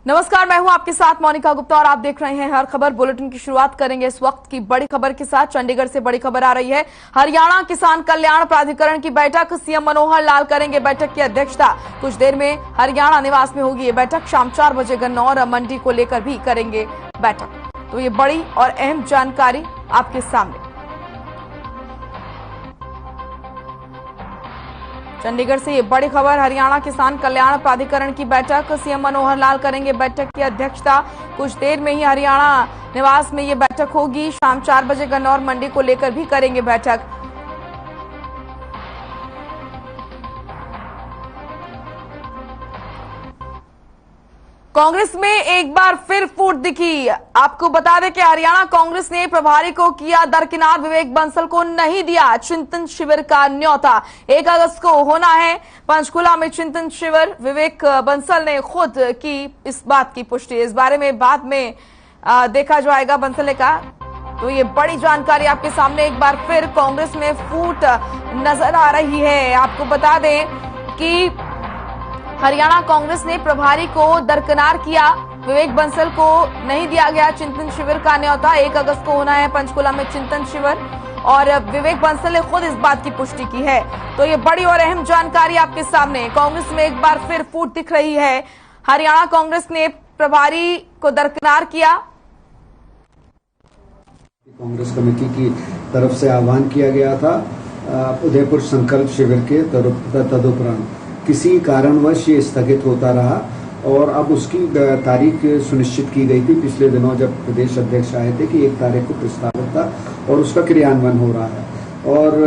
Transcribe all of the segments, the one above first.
नमस्कार, मैं हूं आपके साथ मोनिका गुप्ता और आप देख रहे हैं हर खबर बुलेटिन की शुरुआत करेंगे इस वक्त की बड़ी खबर के साथ। चंडीगढ़ से बड़ी खबर आ रही है। हरियाणा किसान कल्याण प्राधिकरण की बैठक, सीएम मनोहर लाल करेंगे बैठक की अध्यक्षता। कुछ देर में हरियाणा निवास में होगी ये बैठक। शाम 4 बजे गन्नौर मंडी को लेकर भी करेंगे बैठक। तो ये बड़ी और अहम जानकारी आपके सामने। चंडीगढ़ से ये बड़ी खबर, हरियाणा किसान कल्याण प्राधिकरण की बैठक, सीएम मनोहर लाल करेंगे बैठक की अध्यक्षता। कुछ देर में ही हरियाणा निवास में ये बैठक होगी। शाम 4 बजे गन्नौर मंडी को लेकर भी करेंगे बैठक। कांग्रेस में एक बार फिर फूट दिखी। आपको बता दें कि हरियाणा कांग्रेस ने प्रभारी को किया दरकिनार। विवेक बंसल को नहीं दिया चिंतन शिविर का न्योता। 1 अगस्त को होना है पंचकुला में चिंतन शिविर। विवेक बंसल ने खुद की इस बात की पुष्टि। इस बारे में बाद में देखा जाएगा, बंसल ने कहा। तो ये बड़ी जानकारी आपके सामने। एक बार फिर कांग्रेस में फूट नजर आ रही है। आपको बता दें कि हरियाणा कांग्रेस ने प्रभारी को दरकिनार किया। विवेक बंसल को नहीं दिया गया चिंतन शिविर का न्योता। 1 अगस्त को होना है पंचकुला में चिंतन शिविर और विवेक बंसल ने खुद इस बात की पुष्टि की है। तो ये बड़ी और अहम जानकारी आपके सामने। कांग्रेस में एक बार फिर फूट दिख रही है। हरियाणा कांग्रेस ने प्रभारी को दरकिनार किया। कांग्रेस कमेटी की तरफ से आह्वान किया गया था उदयपुर संकल्प शिविर के तदुपरांत किसी कारणवश ये स्थगित होता रहा और अब उसकी तारीख सुनिश्चित की गई थी पिछले दिनों जब प्रदेश अध्यक्ष आए थे कि 1 तारीख को प्रस्तावित था और उसका क्रियान्वयन हो रहा है। और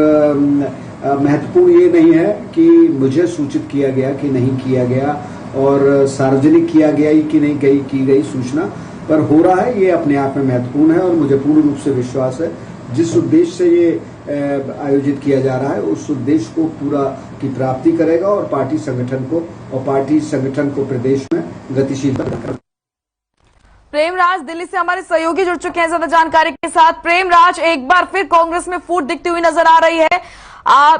महत्वपूर्ण ये नहीं है कि मुझे सूचित किया गया कि नहीं किया गया और सार्वजनिक किया गया कि नहीं की गई सूचना पर हो रहा है, ये अपने आप में महत्वपूर्ण है। और मुझे पूर्ण रूप से विश्वास है जिस उद्देश्य से ये आयोजित किया जा रहा है उस उद्देश्य को पूरा की प्राप्ति करेगा और पार्टी संगठन को प्रदेश में गतिशीलता करेगा। प्रेमराज दिल्ली से हमारे सहयोगी जुड़ चुके हैं ज्यादा जानकारी के साथ। प्रेमराज, एक बार फिर कांग्रेस में फूट दिखती हुई नजर आ रही है।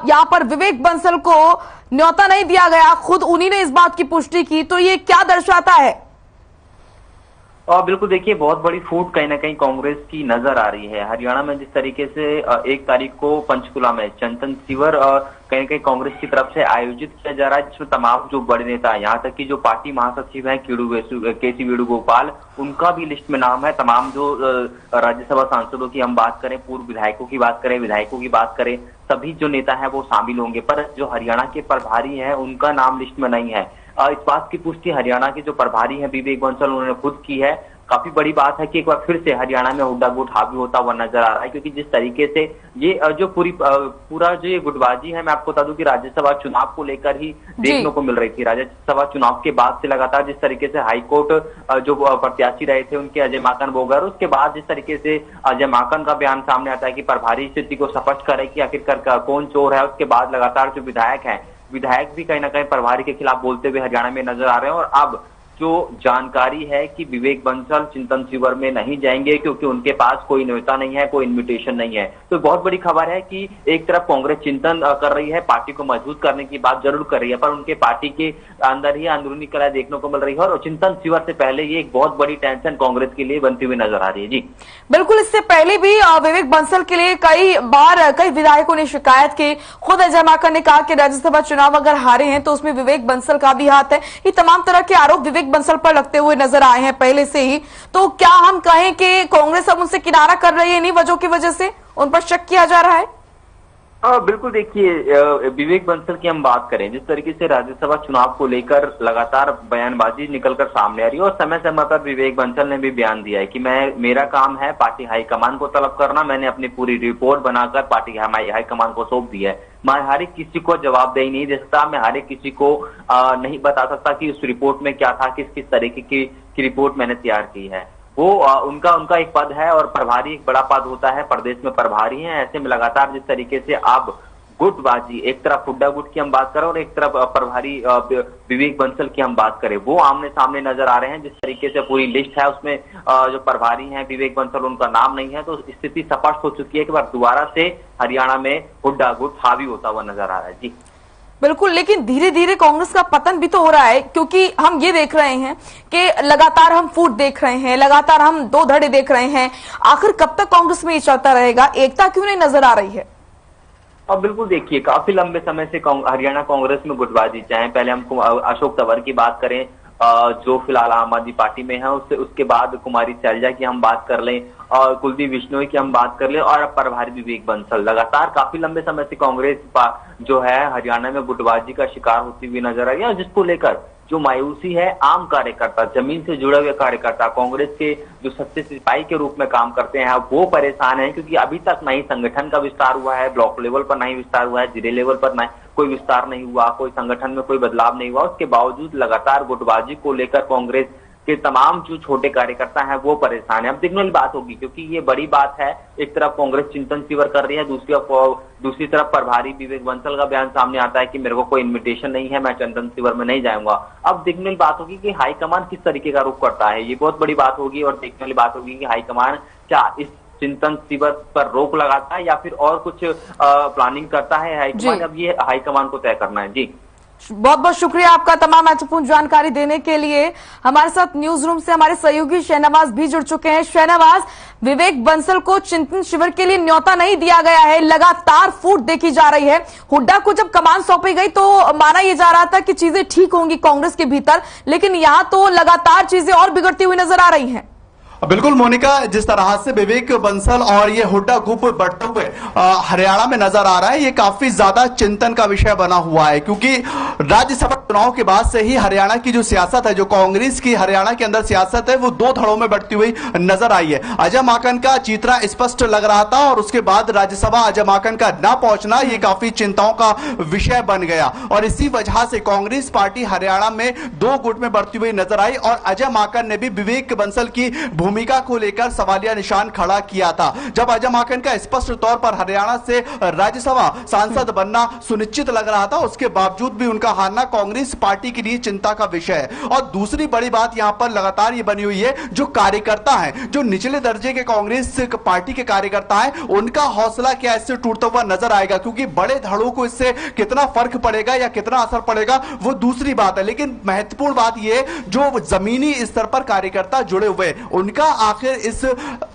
यहाँ पर विवेक बंसल को न्योता नहीं दिया गया, खुद उन्हीं ने इस बात की पुष्टि की। तो ये क्या दर्शाता है? और बिल्कुल देखिए, बहुत बड़ी फूट कहीं ना कहीं कांग्रेस की नजर आ रही है। हरियाणा में जिस तरीके से 1 तारीख को पंचकुला में चिंतन शिविर कहीं ना कहीं कांग्रेस की तरफ से आयोजित किया जा रहा है, जिसमें तमाम जो बड़े नेता है, यहाँ तक कि जो पार्टी महासचिव है केसी वेणुगोपाल, उनका भी लिस्ट में नाम है। तमाम जो राज्यसभा सांसदों की हम बात करें, पूर्व विधायकों की बात करें, विधायकों की बात करें, सभी जो नेता है वो शामिल होंगे। पर जो हरियाणा के प्रभारी है उनका नाम लिस्ट में नहीं है। इस बात की पुष्टि हरियाणा के जो प्रभारी हैं विवेक बंसल, उन्होंने खुद की है। काफी बड़ी बात है कि एक बार फिर से हरियाणा में हुड्डा गुट हावी होता हुआ नजर आ रहा है, क्योंकि जिस तरीके से ये जो पूरा जो ये गुटबाजी है, मैं आपको बता दूं कि राज्यसभा चुनाव को लेकर ही देखने को मिल रही थी। राज्यसभा चुनाव के बाद से लगातार जिस तरीके से हाईकोर्ट जो प्रत्याशी रहे थे उनके अजय माकन वगैरह, उसके बाद जिस तरीके से अजय माकन का बयान सामने आता है कि प्रभारी स्थिति को स्पष्ट करे कि आखिरकार कौन चोर है, उसके बाद लगातार जो विधायक भी कहीं ना कहीं प्रभारी के खिलाफ बोलते हुए हरियाणा में नजर आ रहे हैं। और अब जो जानकारी है कि विवेक बंसल चिंतन शिविर में नहीं जाएंगे क्योंकि उनके पास कोई न्योता नहीं है, कोई इन्विटेशन नहीं है। तो बहुत बड़ी खबर है कि एक तरफ कांग्रेस चिंतन कर रही है, पार्टी को मजबूत करने की बात जरूर कर रही है, पर उनके पार्टी के अंदर ही अंदरूनी कलह देखने को मिल रही है। और चिंतन शिविर से पहले ये एक बहुत बड़ी टेंशन कांग्रेस के लिए बनती हुई नजर आ रही है। जी बिल्कुल, इससे पहले भी विवेक बंसल के लिए कई विधायकों ने शिकायत की। खुद अजय माकन ने कहा कि राज्यसभा चुनाव अगर हारे हैं तो उसमें विवेक बंसल का भी हाथ है। ये तमाम तरह के आरोप विवेक बंसल पर लगते हुए नजर आए हैं पहले से ही। तो क्या हम कहें कि कांग्रेस अब उनसे किनारा कर रही है, इन्हीं वजहों की वजह से उन पर शक किया जा रहा है? बिल्कुल देखिए, विवेक बंसल की हम बात करें, जिस तरीके से राज्यसभा चुनाव को लेकर लगातार बयानबाजी निकलकर सामने आ रही है और समय समय पर विवेक बंसल ने भी बयान दिया है कि मेरा काम है पार्टी हाईकमान को तलब करना। मैंने अपनी पूरी रिपोर्ट बनाकर पार्टी हाईकमान को सौंप दी है। मैं हर एक किसी को जवाबदेही नहीं दे सकता, मैं हर एक किसी को नहीं बता सकता कि उस रिपोर्ट में क्या था, किस किस तरीके की रिपोर्ट मैंने तैयार की है। वो उनका एक पद है और प्रभारी एक बड़ा पद होता है, प्रदेश में प्रभारी हैं। ऐसे में लगातार जिस तरीके से अब गुटबाजी, एक तरफ हुड्डा गुट की हम बात करें और एक तरफ प्रभारी विवेक बंसल की हम बात करें, वो आमने सामने नजर आ रहे हैं। जिस तरीके से पूरी लिस्ट है उसमें जो प्रभारी हैं विवेक बंसल, उनका नाम नहीं है। तो स्थिति स्पष्ट हो चुकी है कि बार दोबारा से हरियाणा में हुड्डा गुट हावी होता हुआ नजर आ रहा है। जी बिल्कुल, लेकिन धीरे धीरे कांग्रेस का पतन भी तो हो रहा है, क्योंकि हम ये देख रहे हैं कि लगातार हम फूट देख रहे हैं, लगातार हम दो धड़े देख रहे हैं। आखिर कब तक कांग्रेस में ये चलता रहेगा? एकता क्यों नहीं नजर आ रही है? अब बिल्कुल देखिए, काफी लंबे समय से हरियाणा कांग्रेस में गुटबाजी, चाहे पहले हम अशोक तंवर की बात करें जो फिलहाल आम आदमी पार्टी में है, उसके बाद कुमारी सैलजा की हम बात कर लें और कुलदीप बिश्नोई की हम बात कर लें और अब प्रभारी विवेक बंसल, लगातार काफी लंबे समय से कांग्रेस जो है हरियाणा में गुटबाजी का शिकार होती हुई नजर आ रही है। और जिसको लेकर जो मायूसी है, आम कार्यकर्ता, जमीन से जुड़े हुए कार्यकर्ता, कांग्रेस के जो सच्चे सिपाही के रूप में काम करते हैं, वो परेशान है, क्योंकि अभी तक नहीं संगठन का विस्तार हुआ है, ब्लॉक लेवल पर नहीं विस्तार हुआ है, जिले लेवल पर नहीं कोई विस्तार नहीं हुआ, कोई संगठन में कोई बदलाव नहीं हुआ। उसके बावजूद लगातार गुटबाजी को लेकर कांग्रेस के तमाम जो छोटे कार्यकर्ता हैं वो परेशान है। अब देखने वाली बात होगी, क्योंकि ये बड़ी बात है। एक तरफ कांग्रेस चिंतन शिविर कर रही है, दूसरी तरफ प्रभारी विवेक बंसल का बयान सामने आता है कि मेरे को कोई इन्विटेशन नहीं है, मैं चिंतन शिविर में नहीं जाऊंगा। अब देखने वाली बात होगी कि हाईकमान किस तरीके का रुख करता है, ये बहुत बड़ी बात होगी। और देखने वाली बात होगी कि हाईकमान क्या इस चिंतन शिविर पर रोक लगाता है या फिर और कुछ प्लानिंग करता है हाईकमान। अब ये हाईकमान को तय करना है। जी, बहुत बहुत शुक्रिया आपका तमाम महत्वपूर्ण जानकारी देने के लिए। हमारे साथ न्यूज रूम से हमारे सहयोगी शहनवाज भी जुड़ चुके हैं। शहनवाज, विवेक बंसल को चिंतन शिविर के लिए न्योता नहीं दिया गया है, लगातार फूट देखी जा रही है। हुड्डा को जब कमान सौंपी गई तो माना यह जा रहा था कि चीजें ठीक होंगी कांग्रेस के भीतर, लेकिन यहां तो लगातार चीजें और बिगड़ती हुई नजर आ रही हैं। बिल्कुल मोनिका, जिस तरह से विवेक बंसल और ये हुड्डा ग्रुप बढ़ते हुए हरियाणा में नजर आ रहा है, ये काफी ज्यादा चिंतन का विषय बना हुआ है, क्योंकि राज्यसभा चुनाव के बाद से ही हरियाणा की जो सियासत है, जो कांग्रेस की हरियाणा के अंदर सियासत है, वो दो धड़ों में बढ़ती हुई नजर आई है। अजय माकन का चित्रा स्पष्ट लग रहा था और उसके बाद राज्यसभा अजय माकन का ना पहुंचना ये काफी चिंताओं का विषय बन गया और इसी वजह से कांग्रेस पार्टी हरियाणा में दो गुट में बढ़ती हुई नजर आई। और अजय माकन ने भी विवेक बंसल की भूमिका को लेकर सवालिया निशान खड़ा किया था। जब अजय माकन का स्पष्ट तौर पर हरियाणा से राज्यसभा सांसद बनना सुनिश्चित लग रहा था, उसके बावजूद भी उनका हारना कांग्रेस पार्टी के लिए चिंता का विषय है। और दूसरी बड़ी बात यहां पर लगातार ये बनी हुई है, जो कार्यकर्ता हैं, जो निचले दर्जे के कांग्रेस पार्टी के कार्यकर्ता हैं, उनका हौसला क्या इससे टूटता हुआ नजर आएगा, क्योंकि बड़े धड़ों को इससे कितना फर्क पड़ेगा या कितना असर पड़ेगा वो दूसरी बात है। लेकिन महत्वपूर्ण बात यह, जो जमीनी स्तर पर कार्यकर्ता जुड़े हुए, उनका आखिर इस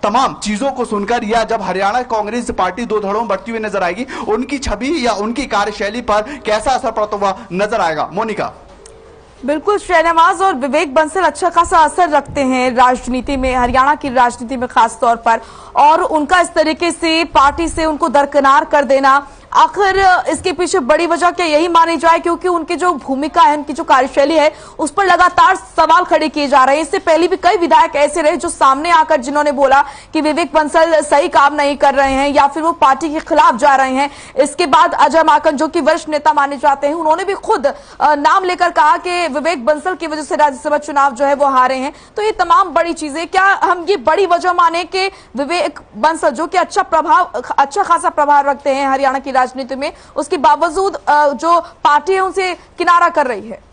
तमाम चीजों को सुनकर या जब हरियाणा कांग्रेस पार्टी दो धड़ों में बढ़ती हुई नजर आएगी, उनकी छवि या उनकी कार्यशैली पर कैसा असर पड़ता हुआ नजर आएगा। मोनिका, बिल्कुल, शहनवाज और विवेक बंसल अच्छा खासा असर रखते हैं राजनीति में, हरियाणा की राजनीति में खास तौर पर, और उनका इस तरीके से पार्टी से उनको दरकिनार कर देना, आखिर इसके पीछे बड़ी वजह क्या यही मानी जाए, क्योंकि उनकी जो भूमिका है, उनकी जो कार्यशैली है, उस पर लगातार सवाल खड़े किए जा रहे हैं। इससे पहले भी कई विधायक ऐसे रहे जो सामने आकर जिन्होंने बोला कि विवेक बंसल सही काम नहीं कर रहे हैं या फिर वो पार्टी के खिलाफ जा रहे हैं। इसके बाद अजय माकन, जो कि वरिष्ठ नेता माने जाते हैं, उन्होंने भी खुद नाम लेकर कहा कि विवेक बंसल की वजह से राज्यसभा चुनाव जो है वो हारे हैं। तो ये तमाम बड़ी चीजें, क्या हम ये बड़ी वजह माने कि विवेक बंसल, जो कि अच्छा खासा प्रभाव रखते हैं हरियाणा की राजनीति में, उसके बावजूद जो पार्टी है उनसे किनारा कर रही है?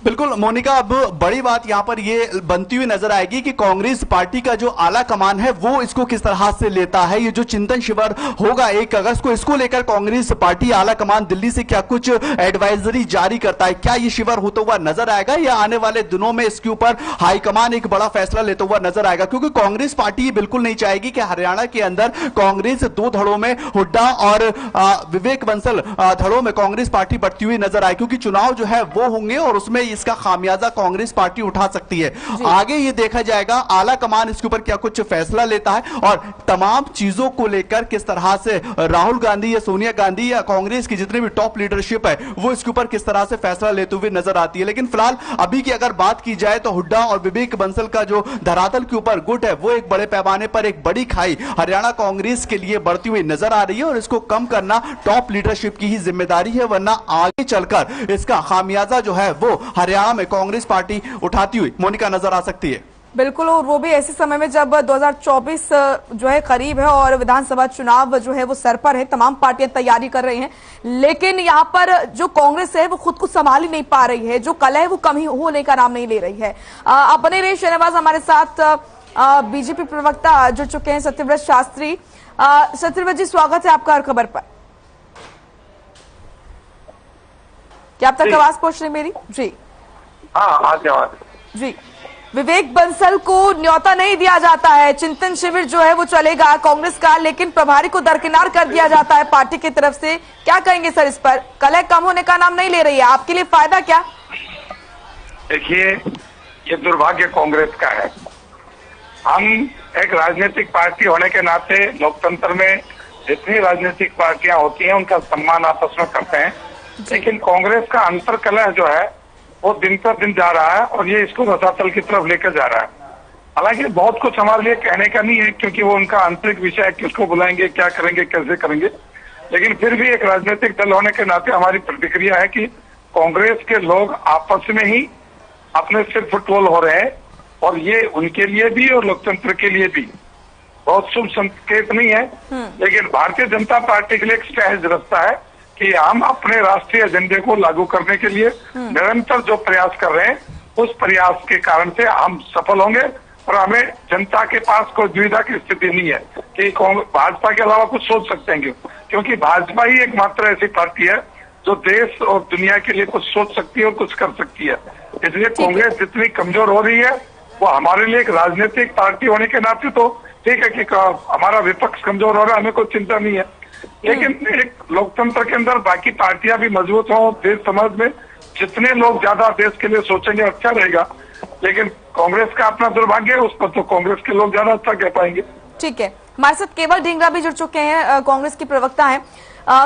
बिल्कुल मोनिका, अब बड़ी बात यहां पर ये बनती हुई नजर आएगी कि कांग्रेस पार्टी का जो आला कमान है वो इसको किस तरह से लेता है। ये जो चिंतन शिविर होगा 1 अगस्त को, इसको लेकर कांग्रेस पार्टी आला कमान दिल्ली से क्या कुछ एडवाइजरी जारी करता है? क्या ये शिविर होता हुआ नजर आएगा या आने वाले दिनों में इसके ऊपर हाईकमान एक बड़ा फैसला लेता हुआ नजर आएगा? क्योंकि कांग्रेस पार्टी बिल्कुल नहीं चाहेगी कि हरियाणा के अंदर कांग्रेस दो धड़ों में, हुड्डा और विवेक बंसल धड़ों में कांग्रेस पार्टी बढ़ती हुई नजर आए, क्योंकि चुनाव जो है वो होंगे और उसमें इसका खामियाजा कांग्रेस पार्टी उठा सकती है। आगे ये देखा जाएगा आला कमान इसके ऊपर क्या कुछ फैसला लेता है और तमाम चीजों को लेकर किस तरह से राहुल गांधी या सोनिया गांधी या कांग्रेस की जितने भी टॉप लीडरशिप है वो इसके ऊपर किस तरह से फैसला लेते हुए नजर आती है। लेकिन फिलहाल अभी की अगर बात की जाए तो हुड्डा और विवेक बंसल का जो धरातल के ऊपर गुट है वो एक बड़े पैमाने पर एक बड़ी खाई हरियाणा कांग्रेस के लिए बढ़ती हुई नजर आ रही है और इसको कम करना टॉप लीडरशिप की ही जिम्मेदारी है, वरना आगे चलकर इसका खामियाजा जो है वो हरियाणा में कांग्रेस पार्टी उठाती हुई मोनिका नजर आ सकती है। बिल्कुल, और वो भी ऐसे समय में जब 2024 जो है करीब है और विधानसभा चुनाव जो है वो सर पर है, तमाम पार्टियां तैयारी कर रही हैं, लेकिन यहाँ पर जो कांग्रेस है वो खुद को संभाल ही नहीं पा रही है, जो कलह है वो कम ही होने का नाम नहीं ले रही है। आप बने रहे शहनवाज, हमारे साथ बीजेपी प्रवक्ता जुड़ चुके हैं सत्यव्रत शास्त्री। सत्यव्रत जी, स्वागत है आपका हर खबर पर। क्या आप तक आवाज पहुंच रही मेरी? जी हाँ, आज आवाज। जी, विवेक बंसल को न्योता नहीं दिया जाता है, चिंतन शिविर जो है वो चलेगा कांग्रेस का, लेकिन प्रभारी को दरकिनार कर दिया जाता है पार्टी की तरफ से। क्या कहेंगे सर इस पर? कलह कम होने का नाम नहीं ले रही है, आपके लिए फायदा क्या? देखिए, ये दुर्भाग्य कांग्रेस का है। हम एक राजनीतिक पार्टी होने के नाते लोकतंत्र में जितनी राजनीतिक पार्टियां होती हैं उनका सम्मान आपस में करते हैं, लेकिन कांग्रेस का अंतर्कलह जो है वो दिन पर दिन जा रहा है और ये इसको रसातल की तरफ लेकर जा रहा है। हालांकि बहुत कुछ हमारे लिए कहने का नहीं है, क्योंकि वो उनका आंतरिक विषय है, किसको बुलाएंगे, क्या करेंगे, कैसे करेंगे। लेकिन फिर भी एक राजनीतिक दल होने के नाते हमारी प्रतिक्रिया है कि कांग्रेस के लोग आपस में ही अपने सिर फुटबॉल हो रहे हैं और ये उनके लिए भी और लोकतंत्र के लिए भी बहुत शुभ संकेत नहीं है। लेकिन भारतीय जनता पार्टी के लिए एक सहज रास्ता है कि हम अपने राष्ट्रीय एजेंडे को लागू करने के लिए निरंतर जो प्रयास कर रहे हैं उस प्रयास के कारण से हम सफल होंगे और हमें जनता के पास कोई दुविधा की स्थिति नहीं है कि भाजपा के अलावा कुछ सोच सकते हैं, क्योंकि भाजपा ही एकमात्र ऐसी पार्टी है जो देश और दुनिया के लिए कुछ सोच सकती है और कुछ कर सकती है। इसलिए कांग्रेस जितनी कमजोर हो रही है वो हमारे लिए एक राजनीतिक पार्टी होने के नाते तो ठीक है कि हमारा विपक्ष कमजोर हो रहा है, हमें कोई चिंता नहीं है। लेकिन एक लोकतंत्र के अंदर बाकी पार्टियां भी मजबूत हों, देश समाज में जितने लोग ज्यादा देश के लिए सोचेंगे अच्छा रहेगा। लेकिन कांग्रेस का अपना दुर्भाग्य है, उस पर तो कांग्रेस के लोग ज्यादा अच्छा कह पाएंगे। ठीक है, हमारे साथ केवल ढींगरा भी जुड़ चुके हैं, कांग्रेस की प्रवक्ता हैं।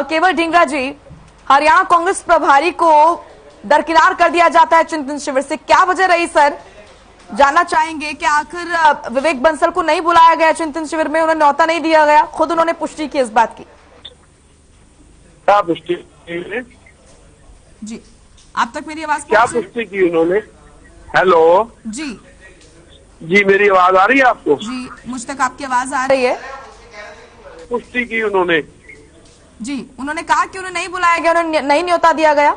केवल ढींगरा जी, हरियाणा कांग्रेस प्रभारी को दरकिनार कर दिया जाता है चिंतन शिविर से, क्या वजह रही सर? जानना चाहेंगे कि आखिर विवेक बंसल को नहीं बुलाया गया चिंतन शिविर में, उन्हें न्योता नहीं दिया गया, खुद उन्होंने पुष्टि की इस बात की। क्या पुष्टि जी, आप तक मेरी आवाज क्या पुष्टि की उन्होंने? हेलो जी जी, मेरी आवाज आ रही है आपको? जी, मुझ तक आपकी आवाज आ रही है। पुष्टि की उन्होंने जी, उन्होंने कहा कि उन्हें नहीं बुलाया गया, उन्हें नहीं न्योता दिया गया।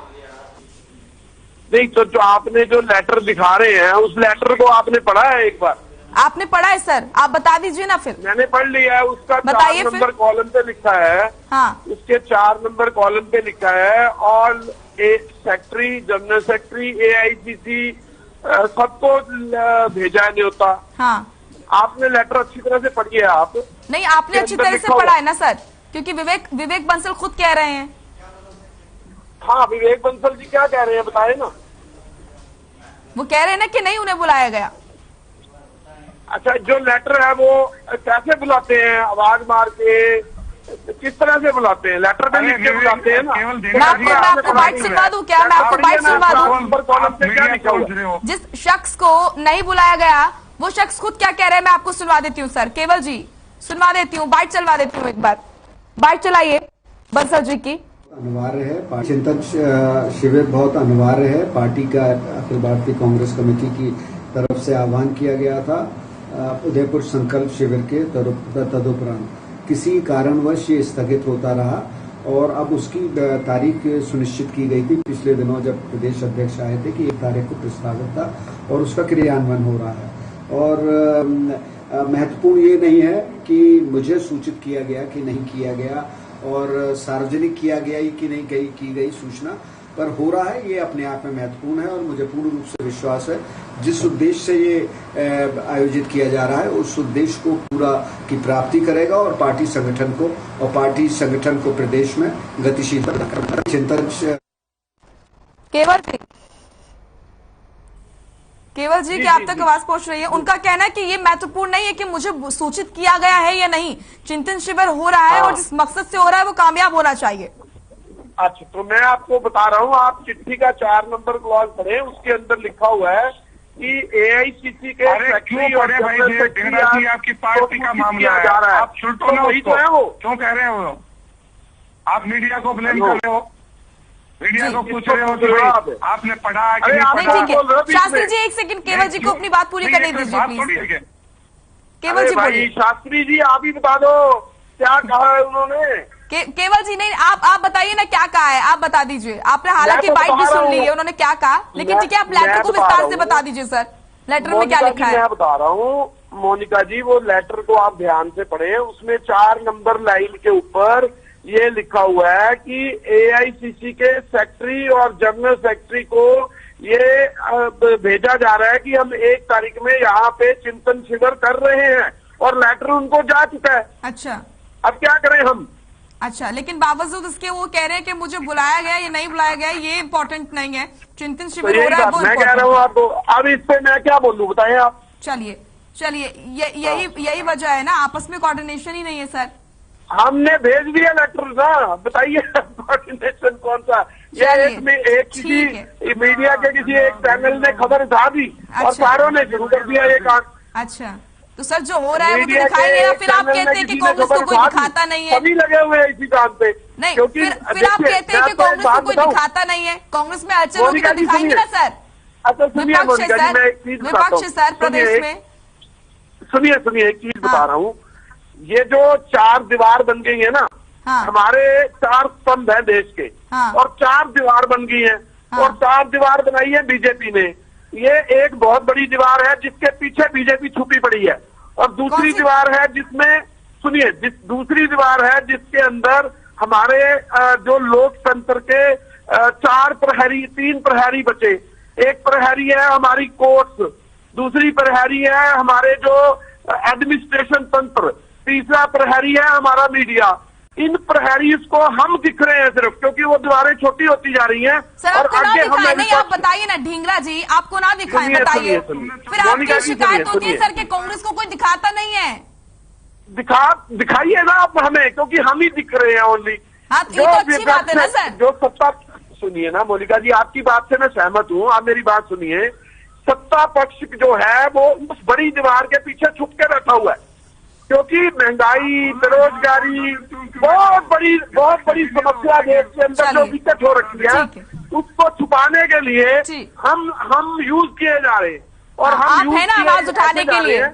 नहीं तो जो आपने जो लेटर दिखा रहे हैं उस लेटर को आपने पढ़ा है एक बार? आपने पढ़ा है सर, आप बता दीजिए ना फिर। मैंने पढ़ लिया है, उसका 4 नंबर कॉलम पे लिखा है। हाँ, उसके 4 नंबर कॉलम पे लिखा है all secretary, general secretary, AICC सबको भेजा है न्योता। हाँ, आपने लेटर अच्छी तरह से पढ़ी है आप? नहीं, आपने अच्छी तरह से पढ़ा है ना सर, क्योंकि विवेक बंसल खुद कह रहे हैं। हाँ, विवेक बंसल जी क्या कह रहे हैं बताए ना? वो कह रहे हैं ना कि नहीं उन्हें बुलाया गया। अच्छा, जो लेटर है वो कैसे बुलाते हैं? आवाज मार के किस तरह से बुलाते हैं? लेटर में लिख के बुलाते हैं ना? मैं आपको बाइट सुनवा दूं क्या? मैं आपको बाइट सुनवा दूं। जिस शख्स को नहीं बुलाया गया वो शख्स खुद क्या कह रहे हैं मैं आपको सुनवा देती हूँ सर। केवल जी सुनवा देती हूँ, बाइट चलवा देती हूँ, एक बार बाइट चलाइए बंसल जी की। अनिवार्य है, चिंतन शिविर बहुत अनिवार्य है। पार्टी का अखिल भारतीय कांग्रेस कमेटी की तरफ से आह्वान किया गया था उदयपुर संकल्प शिविर के तदुपरांत किसी कारणवश ये स्थगित होता रहा और अब उसकी तारीख सुनिश्चित की गई थी पिछले दिनों जब प्रदेश अध्यक्ष आए थे कि 1 तारीख को प्रस्तावित था और उसका क्रियान्वयन हो रहा है। और महत्वपूर्ण ये नहीं है कि मुझे सूचित किया गया कि नहीं किया गया और सार्वजनिक किया गया कि नहीं की गई सूचना, पर हो रहा है ये अपने आप में महत्वपूर्ण है और मुझे पूर्ण रूप से विश्वास है जिस उद्देश्य से ये आयोजित किया जा रहा है उस उद्देश्य को पूरा की प्राप्ति करेगा और पार्टी संगठन को प्रदेश में गतिशीलता चिंतन। केवल जी की आप तक आवाज पहुंच रही है। उनका कहना है कि ये महत्वपूर्ण नहीं है कि मुझे सूचित किया गया है या नहीं, चिंतन शिविर हो रहा है और जिस मकसद से हो रहा है वो कामयाब होना चाहिए। अच्छा, तो मैं आपको बता रहा हूँ, आप चिट्ठी का 4 नंबर क्लॉज पढ़े, उसके अंदर लिखा हुआ है कि AICC के सेक्रेटरी और जनरल सेक्रेटरी आपकी पार्टी का मामला है, आप छुट्टो ना उसको, क्यों कह रहे हो? आप मीडिया को ब्लेम कर रहे हो, मीडिया को पूछ रहे हो कि आपने पढ़ा कि नहीं पढ़ा। शास्त्री जी एक सेकंड, केवल जी को अपनी बात पूरी करने दीजिए प्लीज। केवल जी बोलिए। शास्त्री जी आप ही बता दो क्या कहा है उन्होंने। केवल जी नहीं, आप बताइए ना क्या कहा है, आप बता दीजिए। आपने हालांकि बाइट भी सुन ली है उन्होंने क्या कहा, लेकिन ठीक है आप लेटर को विस्तार से बता दीजिए सर, लेटर में क्या लिखा है। मैं बता रहा हूँ मोनिका जी, वो लेटर को आप ध्यान से पढ़े, उसमें 4 नंबर लाइन के ऊपर ये लिखा हुआ है कि एआईसीसी के सेक्रेटरी और जनरल सेक्रेटरी को ये भेजा जा रहा है कि हम 1 तारीख में यहाँ पे चिंतन शिविर कर रहे हैं, और लेटर उनको जा चुका है। अच्छा, अब क्या करें हम? अच्छा, लेकिन बावजूद इसके वो कह रहे हैं कि मुझे बुलाया गया या नहीं बुलाया गया ये इम्पोर्टेंट नहीं है, चिंतन शिविर हो रहा है वो मैं कह रहा हूँ आपको। अब इस पे मैं क्या बोलूं, बताएं आप। चलिए यही वजह है ना, आपस में कोऑर्डिनेशन ही नहीं है सर। हमने भेज दिया लेटर ना, बताइए कोऑर्डिनेशन कौन सा? ये एक किसी मीडिया के किसी एक चैनल ने खबर उठा दी और सारों ने शुरू कर दिया ये काम। अच्छा, तो सर जो हो रहा है वो तो दिखाई नहीं रहा, फिर आप कहते हैं कि कांग्रेस को कोई दिखाता नहीं है। सभी लगे हुए हैं इसी काम पे। नहीं, फिर आप कहते हैं कि कांग्रेस को कोई दिखाता नहीं है। कांग्रेस में अड़चन होगी तो दिखाएंगे ना सर। अच्छा सुनिए, विपक्ष सर प्रदेश में। सुनिए एक चीज बता रहा हूँ। ये जो 4 दीवार बन गई है ना, हमारे 4 स्तंभ है देश के, और 4 दीवार बन गई है, और 4 दीवार बनाई है बीजेपी ने। ये एक बहुत बड़ी दीवार है जिसके पीछे बीजेपी छुपी पड़ी है, और दूसरी दीवार है जिसमें, सुनिए, दूसरी दीवार है जिसके अंदर हमारे जो लोकतंत्र के 4 प्रहरी, 3 प्रहरी बचे। एक प्रहरी है हमारी कोर्ट्स, दूसरी प्रहरी है हमारे जो एडमिनिस्ट्रेशन तंत्र, तीसरा प्रहरी है हमारा मीडिया। इन प्रहरी को हम दिख रहे हैं सिर्फ, क्योंकि वो दीवारें छोटी होती जा रही हैं। सर आपको ना दिखाए, नहीं आप बताइए ना ढींगरा जी, आपको ना दिखाए, बताइए। फिर आपकी शिकायत होती है सर कि कांग्रेस को कोई दिखाता नहीं है। दिखाइए ना आप हमें, क्योंकि हम ही दिख रहे हैं ओनली। हाँ, ये तो अच्छी बात है ना सर। जो सत्ता, सुनिए ना मोनिका जी, आपकी बात से मैं सहमत हूँ, आप मेरी बात सुनिए। सत्ता पक्ष जो है वो उस बड़ी दीवार के पीछे छुप के बैठा हुआ है, क्योंकि महंगाई, बेरोजगारी बहुत बड़ी समस्या देश के अंदर जो विकट हो रखी है, उसको छुपाने के लिए हम यूज किए जा रहे हैं। और हम यूज ना आवाज उठाने के लिए।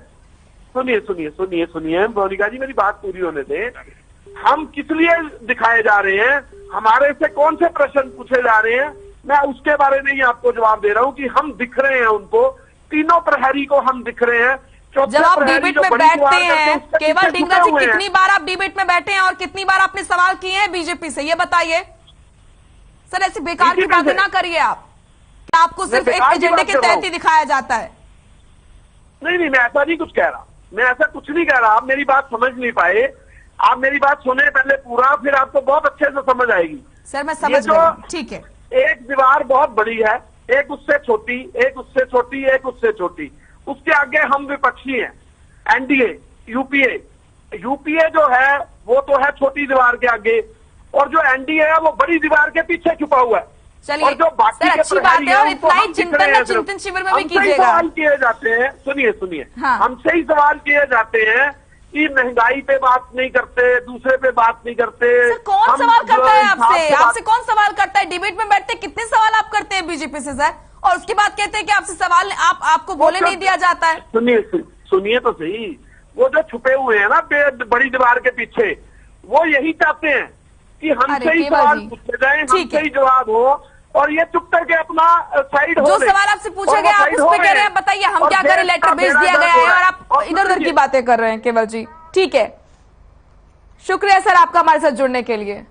सुनिए मोनिका जी, मेरी बात पूरी होने दें। हम किस लिए दिखाए जा रहे हैं, हमारे से कौन से प्रश्न पूछे जा रहे हैं, मैं उसके बारे में ही आपको जवाब दे रहा हूं कि हम दिख रहे हैं उनको, तीनों प्रहरी को हम दिख रहे हैं। जब आप डिबेट में बैठते हैं, केवल ढींगरा जी, कितनी बार आप डिबेट में बैठे हैं और कितनी बार आपने सवाल किए हैं बीजेपी से, ये बताइए सर। ऐसी बेकार की बातें ना करिए आप, आपको सिर्फ एक एजेंडे के तहत ही दिखाया जाता है। नहीं, मैं ऐसा नहीं कुछ कह रहा, मैं ऐसा कुछ नहीं कह रहा। आप मेरी बात समझ नहीं पाए, आप मेरी बात सुने पहले पूरा, फिर आपको बहुत अच्छे से समझ आएगी। सर मैं समझ गया, ठीक है। एक दीवार बहुत बड़ी है, एक उससे छोटी, एक उससे छोटी, एक उससे छोटी, उसके आगे हम विपक्षी हैं। एनडीए, यूपीए जो है वो तो है छोटी दीवार के आगे, और जो एनडीए है वो बड़ी दीवार के पीछे छुपा हुआ है। चलिए, और जो बाकी के अच्छी बात है, और इतना ही चिंतन शिविर में भी कीजिएगा। सवाल किए जाते हैं, सुनिए, हमसे ही सवाल किए जाते हैं कि महंगाई पे बात नहीं करते, दूसरे पे बात नहीं करते। सर कौन सवाल करता है आपसे? आपसे कौन सवाल करता है? डिबेट में बैठते कितने सवाल आप करते हैं बीजेपी से सर, और उसके बाद कहते हैं कि आपसे सवाल आपको बोले नहीं दिया जाता है। सुनिए तो सही, वो जो छुपे हुए हैं ना बड़ी दीवार के पीछे, वो यही चाहते हैं कि हमसे ही सवाल पूछे जाए, हमसे ही जवाब हो, और ये चुप करके अपना साइड हो। जो सवाल आपसे पूछा गया आप उस पे कह रहे हैं, बताइए हम क्या करें, लेटर भेज दिया गया है और आप इधर उधर की बातें कर रहे हैं केवल जी। ठीक है, शुक्रिया सर आपका हमारे साथ जुड़ने के लिए।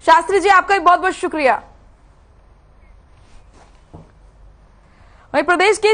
शास्त्री जी आपका भी बहुत बहुत शुक्रिया। वहीं प्रदेश की